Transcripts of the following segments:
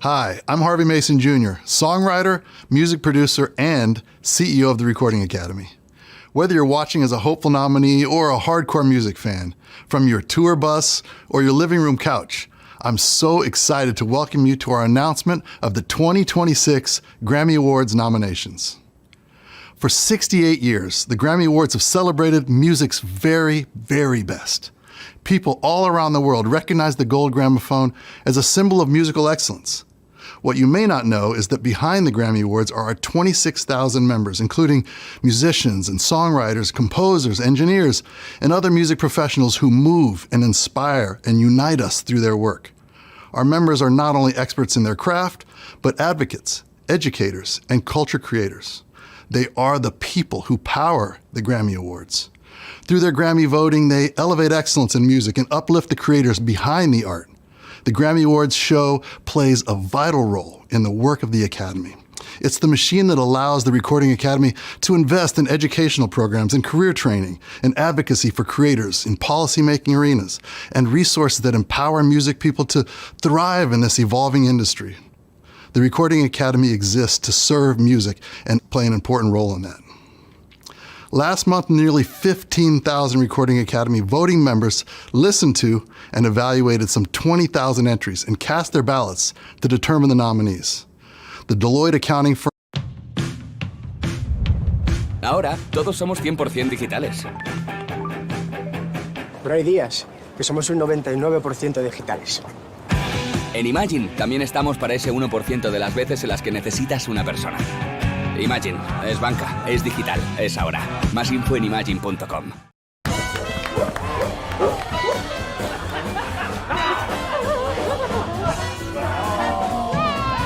Hi, I'm Harvey Mason Jr., songwriter, music producer, and CEO of the Recording Academy. Whether you're watching as a hopeful nominee or a hardcore music fan, from your tour bus or your living room couch, I'm so excited to welcome you to our announcement of the 2026 Grammy Awards nominations. For 68 years, the Grammy Awards have celebrated music's very, very best. People all around the world recognize the gold gramophone as a symbol of musical excellence. What you may not know is that behind the Grammy Awards are our 26,000 members, including musicians and songwriters, composers, engineers, and other music professionals who move and inspire and unite us through their work. Our members are not only experts in their craft, but advocates, educators, and culture creators. They are the people who power the Grammy Awards. Through their Grammy voting, they elevate excellence in music and uplift the creators behind the art. The Grammy Awards show plays a vital role in the work of the Academy. It's the machine that allows the Recording Academy to invest in educational programs and career training and advocacy for creators in policymaking arenas and resources that empower music people to thrive in this evolving industry. The Recording Academy exists to serve music and play an important role in that. Last month, nearly 15,000 Recording Academy voting members listened to and evaluated some 20,000 entries and cast their ballots to determine the nominees. The Deloitte accounting firm. Ahora, todos somos 100% digitales. Pero hay días que somos un 99% digitales. En Imagine también estamos para ese 1% de las veces en las que necesitas una persona. Imagine, es banca, es digital, es ahora. Más info en imagine.com.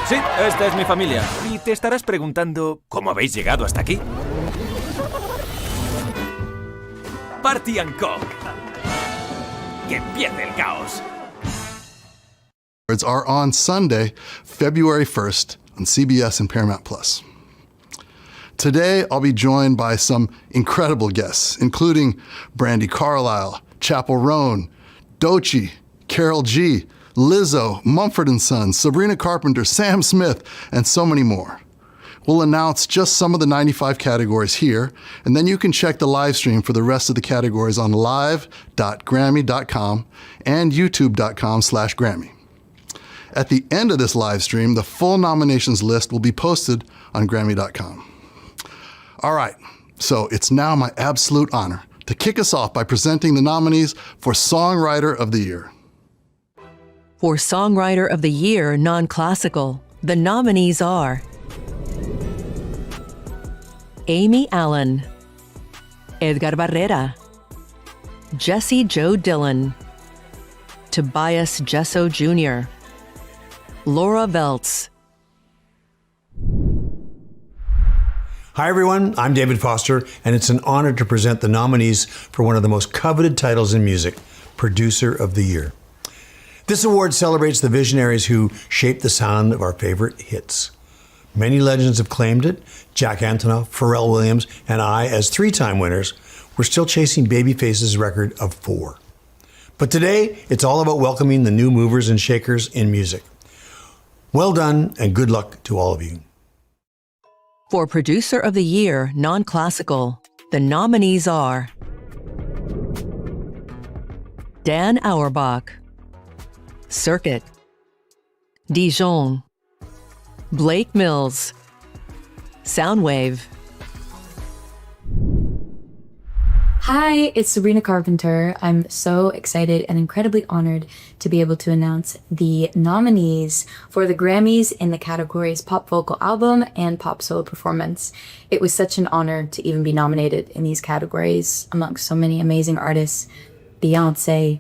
Sí, esta es mi familia. Y te estarás preguntando, ¿cómo habéis llegado hasta aquí? Party & Co. ¡Que empiece el caos! Are on Sunday, February 1st on CBS and Paramount+. Today, I'll be joined by some incredible guests, including Brandi Carlile, Chappell Roan, Doechii, Karol G, Lizzo, Mumford & Sons, Sabrina Carpenter, Sam Smith, and so many more. We'll announce just some of the 95 categories here, and then you can check the live stream for the rest of the categories on live.grammy.com and youtube.com/Grammy. At the end of this live stream, the full nominations list will be posted on Grammy.com. All right, so it's now my absolute honor to kick us off by presenting the nominees for Songwriter of the Year. For Songwriter of the Year Non-Classical, the nominees are Amy Allen, Edgar Barrera, Jesse Joe Dillon, Tobias Jesso Jr., Laura Veltz. Hi everyone, I'm David Foster, and it's an honor to present the nominees for one of the most coveted titles in music, Producer of the Year. This award celebrates the visionaries who shaped the sound of our favorite hits. Many legends have claimed it. Jack Antonoff, Pharrell Williams, and I, as three-time winners, we're still chasing Babyface's record of 4. But today, it's all about welcoming the new movers and shakers in music. Well done, and good luck to all of you. For Producer of the Year Non-Classical, the nominees are Dan Auerbach, Circuit, Dijon, Blake Mills, Soundwave. Hi, it's Sabrina Carpenter. I'm so excited and incredibly honored to be able to announce the nominees for the Grammys in the categories Pop Vocal Album and Pop Solo Performance. It was such an honor to even be nominated in these categories amongst so many amazing artists. Beyonce,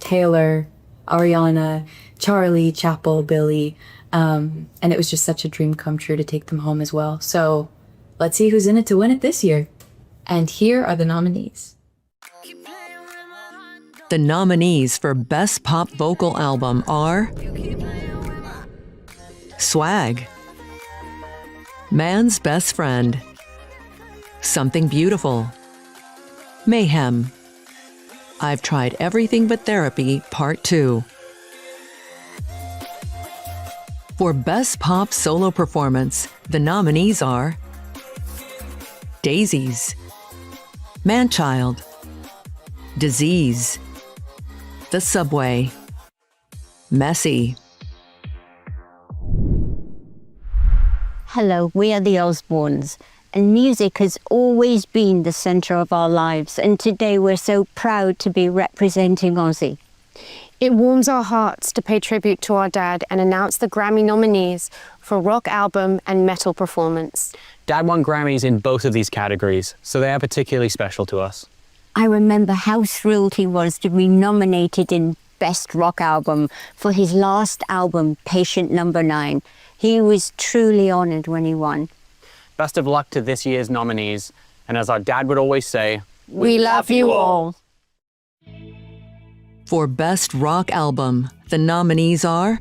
Taylor, Ariana, Charlie, Chappell, Billy, and it was just such a dream come true to take them home as well. So let's see who's in it to win it this year. And here are the nominees. The nominees for Best Pop Vocal Album are Swag, Man's Best Friend, Something Beautiful, Mayhem, I've Tried Everything But Therapy Part 2, For Best Pop Solo Performance, the nominees are Daisies, Manchild, Disease, The Subway, Messy. Hello, we are the Osbournes, and music has always been the centre of our lives, and today we're so proud to be representing Aussie. It warms our hearts to pay tribute to our dad and announce the Grammy nominees for rock album and metal performance. Dad won Grammys in both of these categories, so they are particularly special to us. I remember how thrilled he was to be nominated in Best Rock Album for his last album, Patient Number 9. He was truly honoured when he won. Best of luck to this year's nominees, and as our dad would always say, We love you all. For Best Rock Album, the nominees are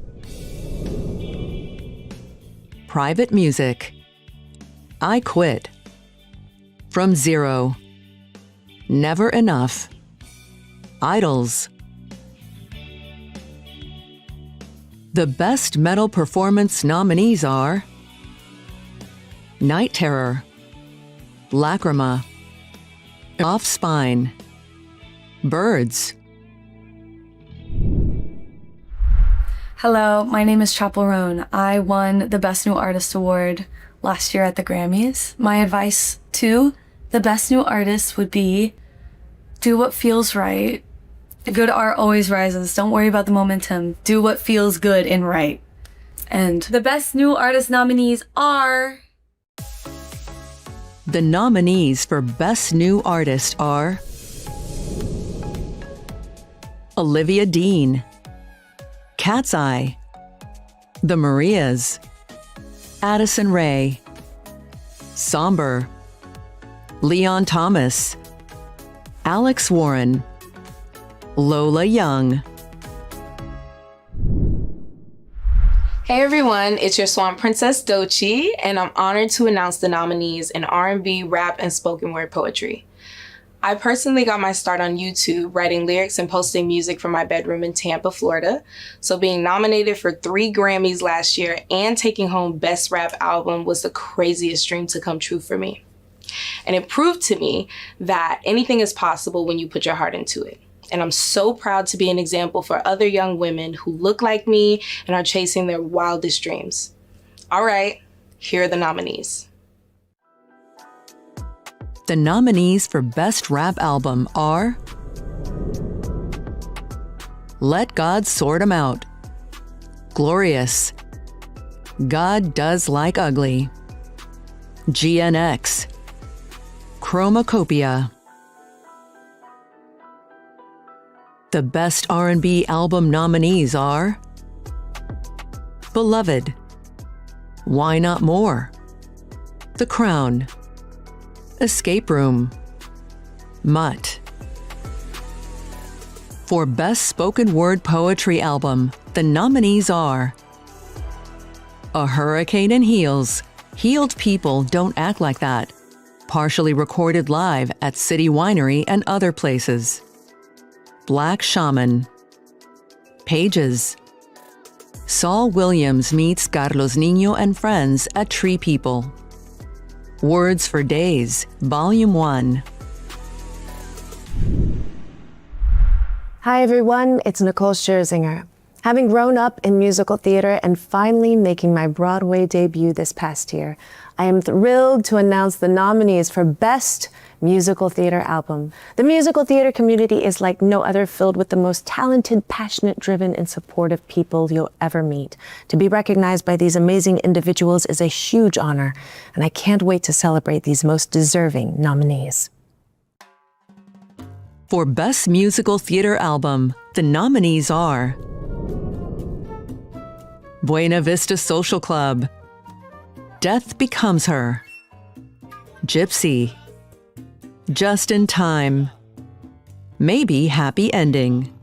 Private Music, I Quit, From Zero, Never Enough, Idols. The Best Metal Performance nominees are Night Terror, Lacrima, Off Spine, Birds. Hello, my name is Chappell Roan. I won the Best New Artist Award last year at the Grammys. My advice to the Best New Artist would be do what feels right. Good art always rises. Don't worry about the momentum. Do what feels good and right. And the Best New Artist nominees are... The nominees for Best New Artist are Olivia Dean, Cat's Eye, The Marias, Addison Rae, Somber, Leon Thomas, Alex Warren, Lola Young. Hey everyone, it's your Swan Princess Doechii, and I'm honored to announce the nominees in R&B, rap, and spoken word poetry. I personally got my start on YouTube writing lyrics and posting music from my bedroom in Tampa, Florida. So being nominated for 3 Grammys last year and taking home Best Rap Album was the craziest dream to come true for me. And it proved to me that anything is possible when you put your heart into it. And I'm so proud to be an example for other young women who look like me and are chasing their wildest dreams. All right, here are the nominees. The nominees for Best Rap Album are Let God Sort 'Em Out, Glorious, God Does Like Ugly, GNX, Chromacopia. The Best R&B Album nominees are Beloved, Why Not More, The Crown, Escape Room, Mutt. For Best Spoken Word Poetry Album, the nominees are A Hurricane in Heels, Healed People Don't Act Like That, partially recorded live at City Winery and other places. Black Shaman, Pages, Saul Williams meets Carlos Niño and friends at Tree People. Words for Days, Volume 1. Hi everyone, it's Nicole Scherzinger. Having grown up in musical theater and finally making my Broadway debut this past year, I am thrilled to announce the nominees for Best Musical Theater Album. The musical theater community is like no other, filled with the most talented, passionate, driven, and supportive people you'll ever meet. To be recognized by these amazing individuals is a huge honor, and I can't wait to celebrate these most deserving nominees. For Best Musical Theater Album, the nominees are Buena Vista Social Club, Death Becomes Her, Gypsy, Just in Time, Maybe Happy Ending.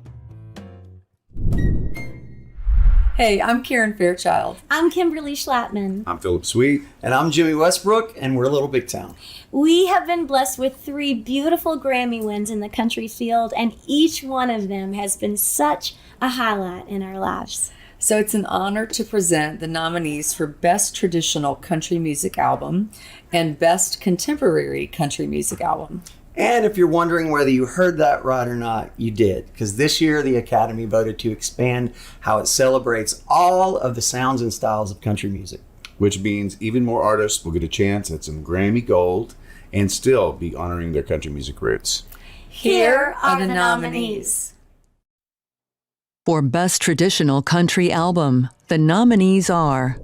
Hey, I'm Karen Fairchild. I'm Kimberly Schlattman. I'm Philip Sweet. And I'm Jimmy Westbrook, and we're Little Big Town. We have been blessed with 3 beautiful Grammy wins in the country field, and each one of them has been such a highlight in our lives. So it's an honor to present the nominees for Best Traditional Country Music Album and Best Contemporary Country Music Album. And if you're wondering whether you heard that right or not, you did. Because this year the Academy voted to expand how it celebrates all of the sounds and styles of country music. Which means even more artists will get a chance at some Grammy Gold and still be honoring their country music roots. Here are the nominees. For Best Traditional Country Album, the nominees are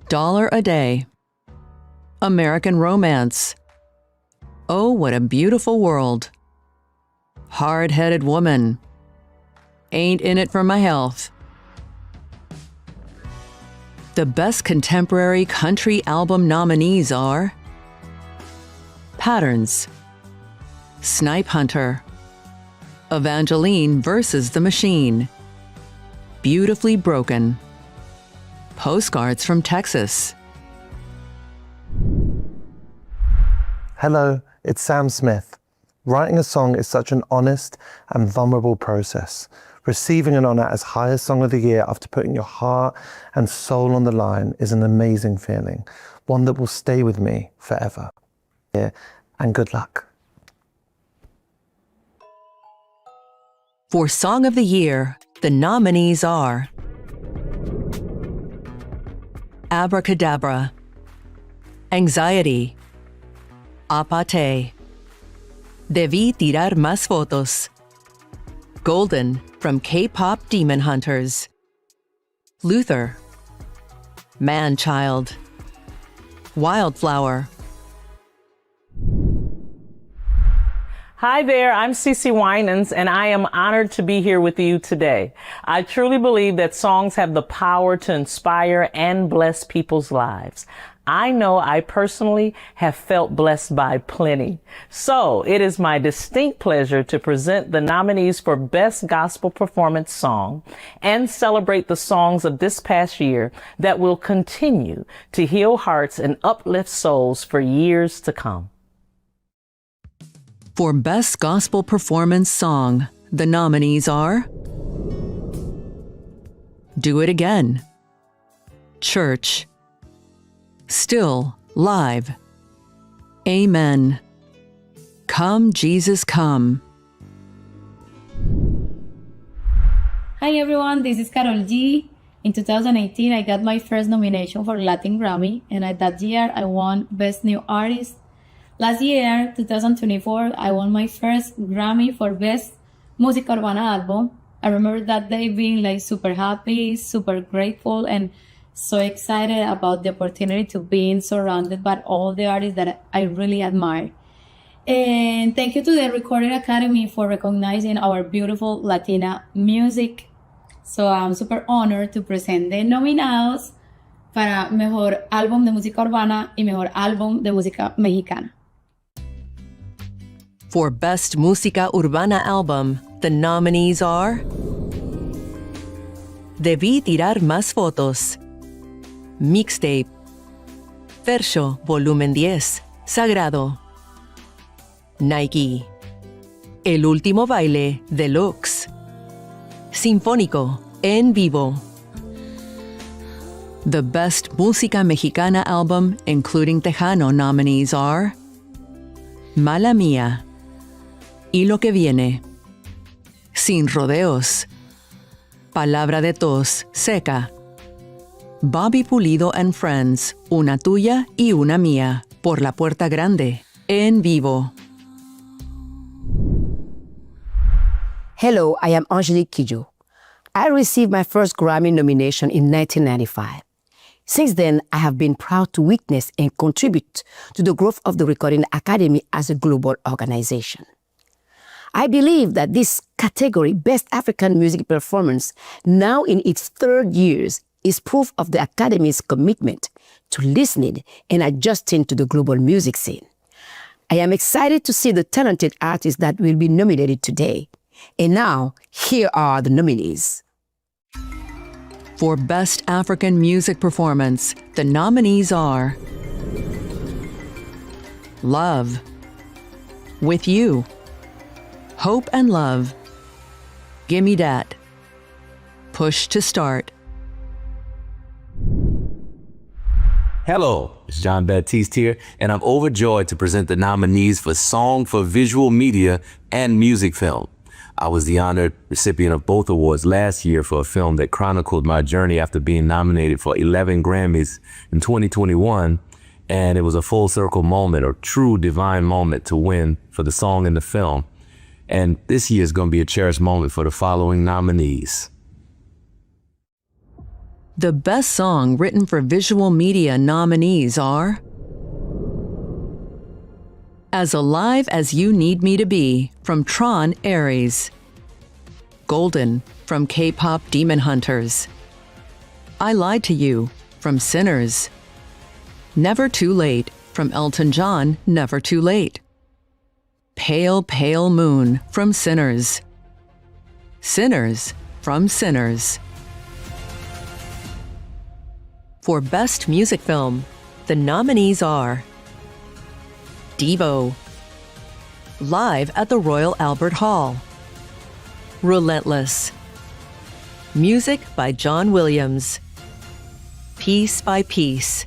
Dollar a Day, American Romance, Oh, What a Beautiful World, Hard-Headed Woman, Ain't In It For My Health. The Best Contemporary Country Album nominees are Patterns, Snipe Hunter, Evangeline versus the Machine, Beautifully Broken, Postcards from Texas. Hello, it's Sam Smith. Writing a song is such an honest and vulnerable process. Receiving an honor as highest song of the year after putting your heart and soul on the line is an amazing feeling, one that will stay with me forever. And good luck. For Song of the Year, the nominees are Abracadabra, Anxiety, Apate, Debí tirar más fotos, Golden from K-pop Demon Hunters, Luther, Man-Child, Wildflower. Hi there, I'm Cece Winans, and I am honored to be here with you today. I truly believe that songs have the power to inspire and bless people's lives. I know I personally have felt blessed by plenty. So it is my distinct pleasure to present the nominees for Best Gospel Performance Song and celebrate the songs of this past year that will continue to heal hearts and uplift souls for years to come. For Best Gospel Performance Song, the nominees are Do It Again, Church, Still, Live, Amen, Come, Jesus, Come. Hi everyone, this is Karol G. In 2018, I got my first nomination for Latin Grammy, and that year I won Best New Artist. Last year, 2024, I won my first Grammy for Best Música Urbana Album. I remember that day being super happy, super grateful, and so excited about the opportunity to being surrounded by all the artists that I really admire. And thank you to the Recording Academy for recognizing our beautiful Latina music. So I'm super honored to present the nominados para Mejor Álbum de Música Urbana y Mejor Álbum de Música Mexicana. For Best Música Urbana Album, the nominees are Debí tirar más fotos, Mixtape, Verso Volumen 10, Sagrado, Nike, El Último Baile Deluxe, Sinfónico En Vivo. The Best Música Mexicana Album, including Tejano nominees are Mala Mía, Y Lo Que Viene, Sin Rodeos, Palabra de Tos, Seca, Bobby Pulido and Friends, Una Tuya y Una Mía, Por la Puerta Grande, En Vivo. Hello, I am Angelique Kidjo. I received my first Grammy nomination in 1995. Since then, I have been proud to witness and contribute to the growth of the Recording Academy as a global organization. I believe that this category, Best African Music Performance, now in its third year, is proof of the Academy's commitment to listening and adjusting to the global music scene. I am excited to see the talented artists that will be nominated today. And now, here are the nominees. For Best African Music Performance, the nominees are Love, With You, Hope and Love, Gimme Dat, Push to start. Hello, it's John Baptiste here, and I'm overjoyed to present the nominees for Song for Visual Media and Music Film. I was the honored recipient of both awards last year for a film that chronicled my journey after being nominated for 11 Grammys in 2021, and it was a full circle moment, or true divine moment, to win for the song and the film. And this year is going to be a cherished moment for the following nominees. The Best Song Written for Visual Media nominees are As Alive as You Need Me to Be from Tron Ares, Golden from K-pop Demon Hunters, I Lied to You from Sinners, Never Too Late from Elton John, Never Too Late, Pale Pale Moon from Sinners, Sinners from Sinners. For Best Music Film, the nominees are Devo, Live at the Royal Albert Hall, Relentless, Music by John Williams, Piece by Piece.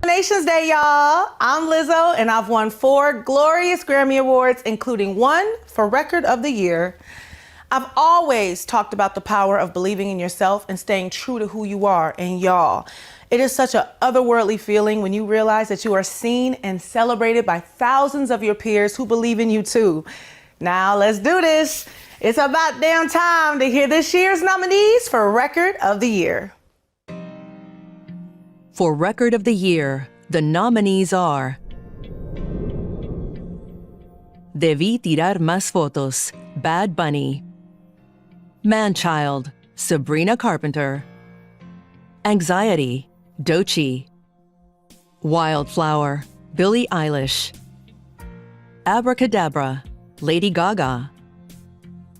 Nations Day, y'all. I'm Lizzo, and I've won 4 glorious Grammy Awards, including 1 for Record of the Year. I've always talked about the power of believing in yourself and staying true to who you are. And y'all, it is such an otherworldly feeling when you realize that you are seen and celebrated by thousands of your peers who believe in you too. Now let's do this. It's about damn time to hear this year's nominees for Record of the Year. For Record of the Year, the nominees are Debí tirar más fotos, Bad Bunny, Manchild, Sabrina Carpenter, Anxiety, Doechii, Wildflower, Billie Eilish, Abracadabra, Lady Gaga,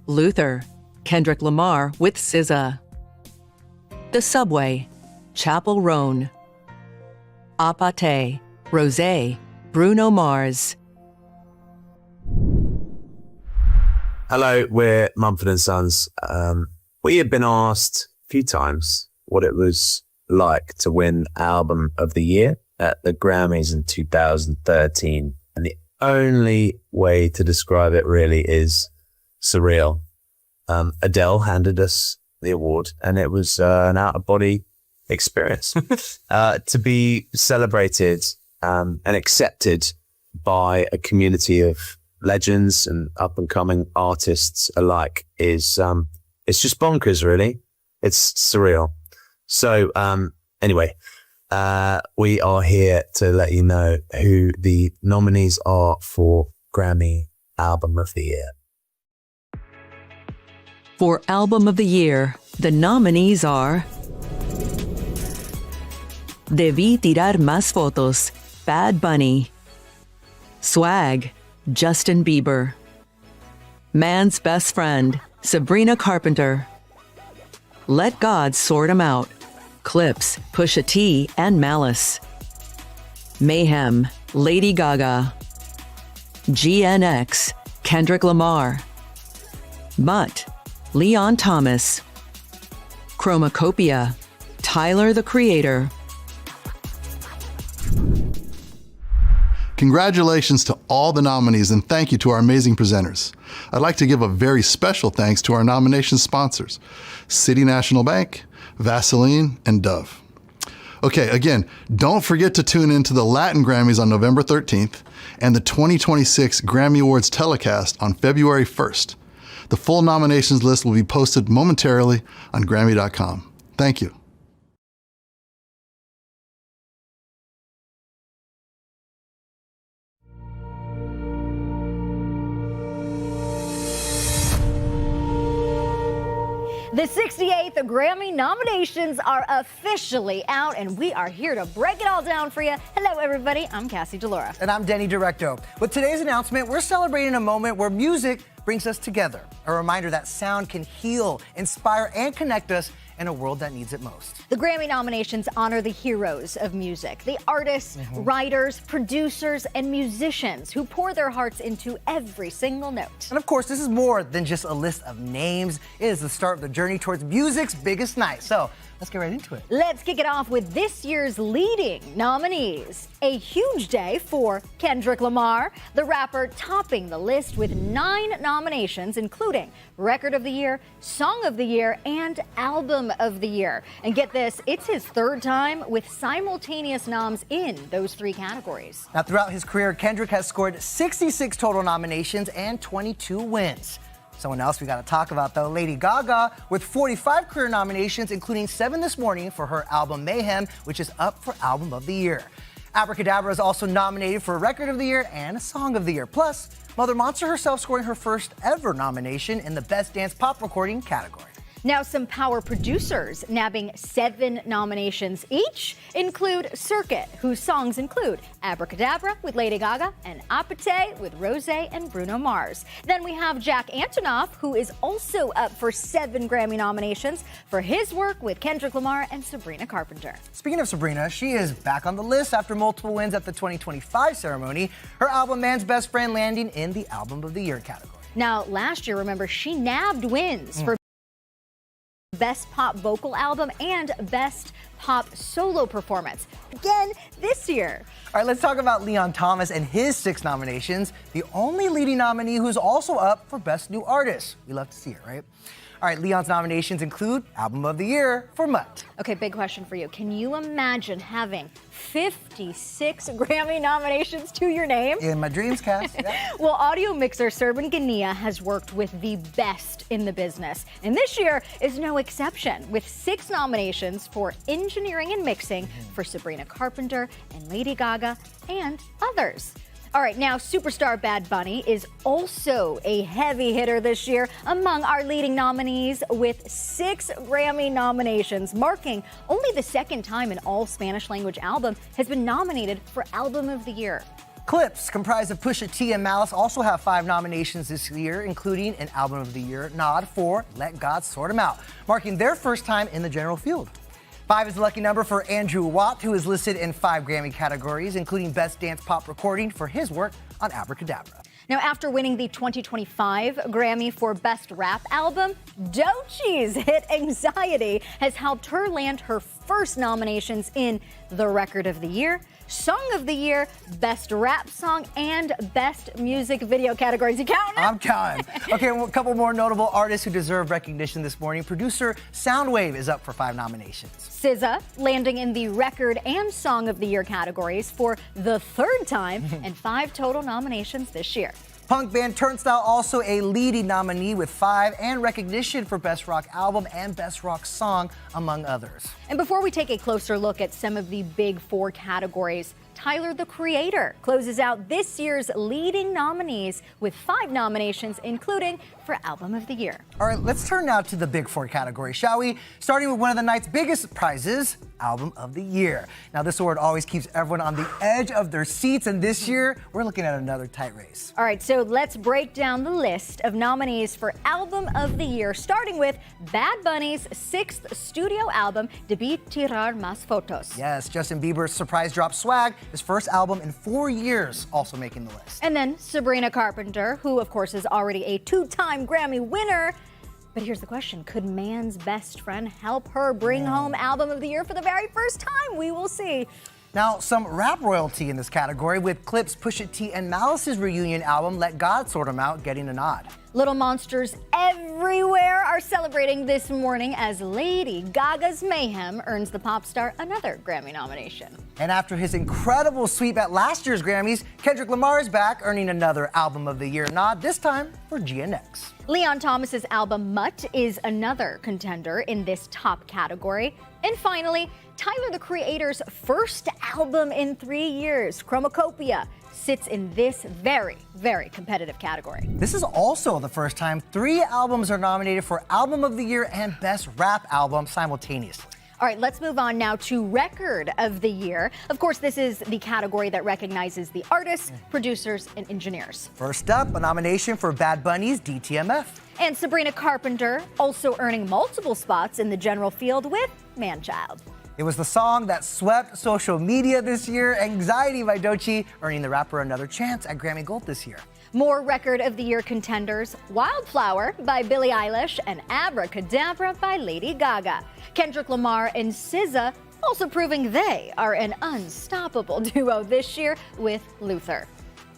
Luther, Kendrick Lamar with SZA, The Subway, Chappell Roan, Apate, Rosé, Bruno Mars. Hello, we're Mumford & Sons. We have been asked a few times what it was like to win Album of the Year at the Grammys in 2013. And the only way to describe it really is surreal. Adele handed us the award, and it was an out-of-body experience to be celebrated and accepted by a community of legends and up-and-coming artists alike is it's just bonkers, really. It's surreal. So anyway, we are here to let you know who the nominees are for Grammy Album of the Year. For Album of the Year, the nominees are Debí tirar más fotos, Bad Bunny, Swag, Justin Bieber, Man's Best Friend, Sabrina Carpenter, Let God Sort 'Em Out, Clips, Pusha T and Malice, Mayhem, Lady Gaga, GNX, Kendrick Lamar, Mutt, Leon Thomas, Chromacopia, Tyler the Creator. Congratulations to all the nominees, and thank you to our amazing presenters. I'd like to give a very special thanks to our nomination sponsors, City National Bank, Vaseline, and Dove. Okay, again, don't forget to tune in to the Latin Grammys on November 13th and the 2026 Grammy Awards telecast on February 1st. The full nominations list will be posted momentarily on Grammy.com. Thank you. The 68th Grammy nominations are officially out, and we are here to break it all down for you. Hello, everybody. I'm Cassie DeLaura. And I'm Denny Directo. With today's announcement, we're celebrating a moment where music brings us together. A reminder that sound can heal, inspire, and connect us in a world that needs it most. The Grammy nominations honor the heroes of music, the artists, writers, producers, and musicians who pour their hearts into every single note. And of course, this is more than just a list of names. It is the start of the journey towards music's biggest night. So let's get right into it. Let's kick it off with this year's leading nominees. A huge day for Kendrick Lamar, the rapper topping the list with 9 nominations, including Record of the Year, Song of the Year, and Album of the Year. And get this, it's his 3rd time with simultaneous noms in those 3 categories. Now, throughout his career, Kendrick has scored 66 total nominations and 22 wins. Someone else we got to talk about, though, Lady Gaga, with 45 career nominations, including 7 this morning for her album Mayhem, which is up for Album of the Year. Abracadabra is also nominated for Record of the Year and a Song of the Year. Plus, Mother Monster herself scoring her first ever nomination in the Best Dance Pop Recording category. Now, some power producers nabbing 7 nominations each include Circuit, whose songs include Abracadabra with Lady Gaga and Apate with Rosé and Bruno Mars. Then we have Jack Antonoff, who is also up for 7 Grammy nominations for his work with Kendrick Lamar and Sabrina Carpenter. Speaking of Sabrina, she is back on the list after multiple wins at the 2025 ceremony. Her album Man's Best Friend landing in the Album of the Year category. Now, last year, remember, she nabbed wins for Best Pop Vocal Album and Best Pop Solo Performance. Again, this year. All right, let's talk about Leon Thomas and his 6 nominations. The only leading nominee who's also up for Best New Artist. We love to see it, right? All right, Leon's nominations include Album of the Year for Mutt. Okay, big question for you. Can you imagine having 56 Grammy nominations to your name? In my dreams, Cass. Yeah. Well, audio mixer Serban Gania has worked with the best in the business. And this year is no exception, with 6 nominations for engineering and mixing for Sabrina Carpenter and Lady Gaga and others. All right, now superstar Bad Bunny is also a heavy hitter this year among our leading nominees with 6 Grammy nominations, marking only the 2nd time an all Spanish language album has been nominated for Album of the Year. Clips, comprised of Pusha T and Malice, also have 5 nominations this year, including an Album of the Year nod for Let God Sort 'Em Out, marking their first time in the general field. 5 is the lucky number for Andrew Watt, who is listed in 5 Grammy categories, including Best Dance Pop Recording for his work on Abracadabra. Now, after winning the 2025 Grammy for Best Rap Album, Doechii's hit Anxiety has helped her land her first nominations in the Record of the Year, Song of the Year, Best Rap Song, and Best Music Video categories. You counting? I'm counting. Okay, well, a couple more notable artists who deserve recognition this morning. Producer Soundwave is up for 5 nominations. SZA landing in the Record and Song of the Year categories for the 3rd time and 5 total nominations this year. Punk band Turnstile also a leading nominee with 5 and recognition for Best Rock Album and Best Rock Song, among others. And before we take a closer look at some of the big 4 categories, Tyler, the Creator, closes out this year's leading nominees with 5 nominations, including for Album of the Year. All right, let's turn now to the Big 4 category, shall we? Starting with one of the night's biggest prizes, Album of the Year. Now, this award always keeps everyone on the edge of their seats, and this year, we're looking at another tight race. All right, so let's break down the list of nominees for Album of the Year, starting with Bad Bunny's 6th studio album, Debí Tirar Más Fotos. Yes, Justin Bieber's surprise drop Swag, his first album in 4 years, also making the list. And then Sabrina Carpenter, who of course is already a 2-time Grammy winner. But here's the question, could Man's Best Friend help her bring home Album of the Year for the very first time? We will see. Now, some rap royalty in this category with Clips, Pusha T, and Malice's reunion album, Let God Sort 'Em Out, getting a nod. Little monsters everywhere are celebrating this morning as Lady Gaga's Mayhem earns the pop star another Grammy nomination. And after his incredible sweep at last year's Grammys, Kendrick Lamar is back, earning another Album of the Year nod, this time for GNX. Leon Thomas's album Mutt is another contender in this top category. And finally, Tyler, the Creator's first album in 3 years, Chromacopia, sits in this very, very competitive category. This is also the first time 3 albums are nominated for Album of the Year and Best Rap Album simultaneously. All right, let's move on now to Record of the Year. Of course, this is the category that recognizes the artists, producers, and engineers. First up, a nomination for Bad Bunny's DTMF. And Sabrina Carpenter also earning multiple spots in the general field with Manchild. It was the song that swept social media this year, Anxiety by Doechii, earning the rapper another chance at Grammy Gold this year. More Record of the Year contenders, Wildflower by Billie Eilish and Abracadabra by Lady Gaga. Kendrick Lamar and SZA also proving they are an unstoppable duo this year with Luther.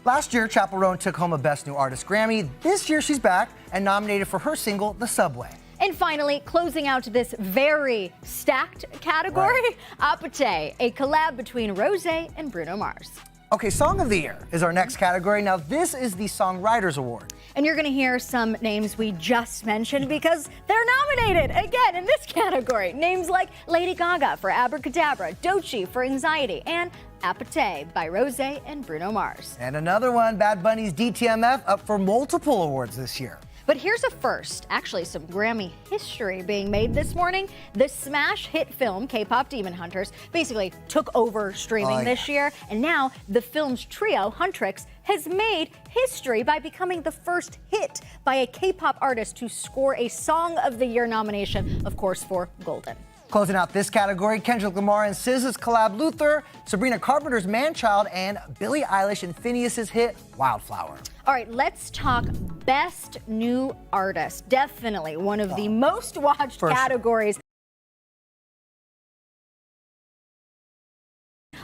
Last year, Chappell Roan took home a Best New Artist Grammy. This year, she's back and nominated for her single, The Subway. And finally, closing out this very stacked category, Apate, a collab between Rosé and Bruno Mars. Okay, Song of the Year is our next category. Now, this is the Songwriters Award. And you're going to hear some names we just mentioned because they're nominated again in this category. Names like Lady Gaga for Abracadabra, Doechii for Anxiety, and Apate by Rosé and Bruno Mars. And another one, Bad Bunny's DTMF, up for multiple awards this year. But here's a first, actually some Grammy history being made this morning. The smash hit film, K-pop Demon Hunters, basically took over streaming this year. And now the film's trio, Huntrix, has made history by becoming the first hit by a K-pop artist to score a Song of the Year nomination, of course, for Golden. Closing out this category, Kendrick Lamar and SZA's collab Luther, Sabrina Carpenter's Manchild, and Billie Eilish and Finneas's hit Wildflower. All right, let's talk Best New Artist. Definitely one of the most watched categories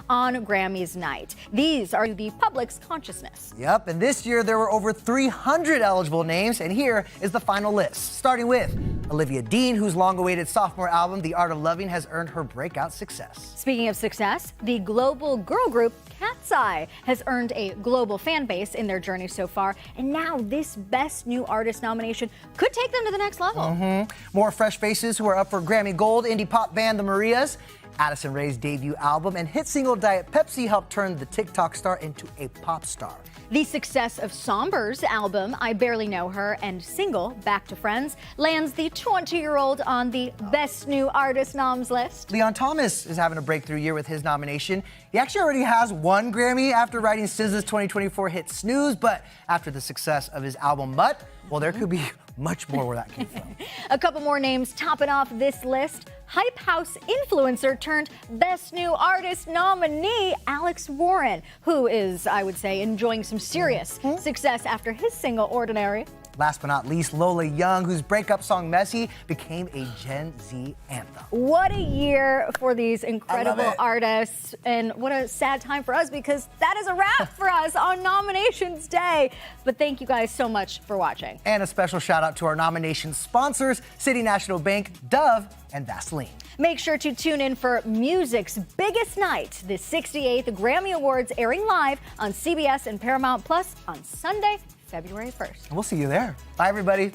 on Grammys night. These are the public's consciousness. Yep, and this year there were over 300 eligible names, and here is the final list. Starting with Olivia Dean, whose long-awaited sophomore album, The Art of Loving, has earned her breakout success. Speaking of success, the global girl group Cat's Eye has earned a global fan base in their journey so far, and now this Best New Artist nomination could take them to the next level. More fresh faces who are up for Grammy Gold, indie pop band The Marias. Addison Rae's debut album and hit single Diet Pepsi helped turn the TikTok star into a pop star. The success of Somber's album, I Barely Know Her, and single, Back to Friends, lands the 20-year-old on the Best New Artist noms list. Leon Thomas is having a breakthrough year with his nomination. He actually already has one Grammy after writing SZA's 2024 hit Snooze, but after the success of his album Mutt, well, there could be much more where that came from. A couple more names topping off this list. Hype House influencer turned Best New Artist nominee Alex Warren, who is, I would say, enjoying some serious success after his single Ordinary. Last but not least, Lola Young, whose breakup song Messy became a Gen Z anthem. What a year for these incredible artists, and what a sad time for us because that is a wrap for us on Nominations Day. But thank you guys so much for watching. And a special shout out to our nomination sponsors, City National Bank, Dove, and Vaseline. Make sure to tune in for music's biggest night, the 68th Grammy Awards, airing live on CBS and Paramount Plus on Sunday, February 1st. We'll see you there. Bye, everybody.